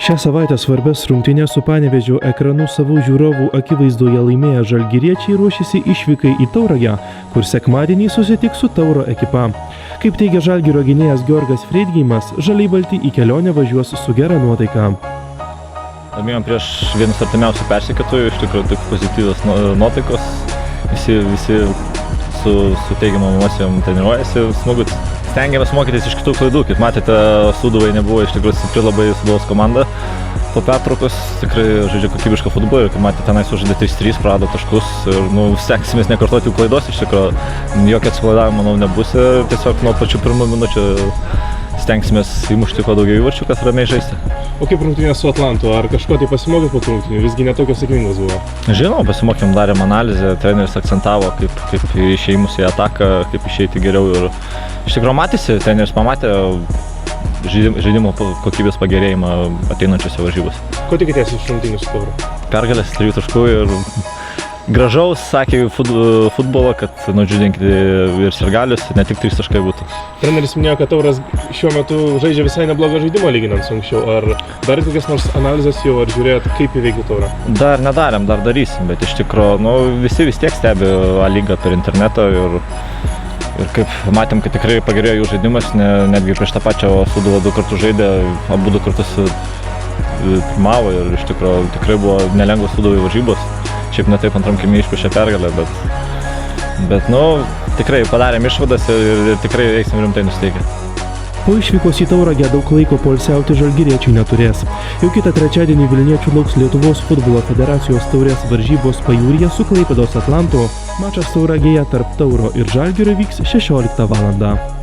Šią savaitę svarbės rungtynės su Panevėžio ekranu savų žiūrovų akivaizdoje laimėję žalgiriečiai ruošiasi išvykai į Tauragę, kur sekmadienį susitiks su Tauro ekipa. Kaip teigia Žalgirio gynėjas Georgas Freidgeimas, žaliai balti į kelionę važiuos su gera nuotaika. Laimėjom prieš vienus artimiausių persekiotojų, iš tikrųjų tik pozityvios nuotaikos, visi su teigiamom emocijom treniruojasi, smagut. Stengiamės mokytis iš kitų klaidų, kaip matėte, Sūduvai nebuvo iš tikrųjų stipri labai Sūduvos komanda. Po pertraukos tikrai žaidžia kokybišką futbolą ir kaip matėte, tenai sužaidė 3-3, prarado taškus ir stengsimės nekartoti jų klaidos, iš tikrųjų jokio atsipalaidavimo, manau, nebus, tiesiog nuo pačių pirmų minučių stengsimės įmušti kuo daugiau įvarčių, kad ramiai žaisti. O kaip rungtynės su Atlantu? Ar kažko tai pasimokėt po rungtynių? Visgi netokios sėkmingos buvo? Žinau, pasimokėm, darėm analizę, treneris akcentavo, kaip išėjimus į ataką, kaip išeiti geriau ir iš tikrųjų matėsi, treneris pamatė žaidimo kokybės pagerėjimą ateinančiose varžybose. Ko tikitės iš rungtynių su Tauru? Pergalės 3 taškų ir gražaus, sakė, futbolo, kad nudžiudinkite ir sirgalius, ne tik 3 taškai būtų. Treneris minėjo, kad Tauras šiuo metu žaidžia visai neblogą žaidimą lyginant su anksčiau. Ar darėt kokias nors analizės jau, ar žiūrėjot, kaip įveikti Taurą? Dar nedarėm, dar darysim, bet iš tikrųjų visi vis tiek stebi A lygą per internetą ir kaip matėm, kad tikrai pagerėjo jų žaidimas, netgi prieš tą pačią Sūduvą 2 kartus žaidė, abu 2 kartus pirmavo ir iš tikrųjų tikrai buvo nelengvos Sūduvai varžybos. Šiaip netaip antram kėlyje išpešė pergalę, bet tikrai padarėm išvadas ir tikrai eisim rimtai nusiteikę. Po išvykos į Tauragę daug laiko poilsiauti žalgiriečiai neturės. Jau kitą trečiadienį Vilniečių lauks Lietuvos futbolo federacijos taurės varžybos Pajūryje su Klaipėdos Atlantu. Mačas Tauragėje tarp Tauro ir Žalgirio vyks 16 val.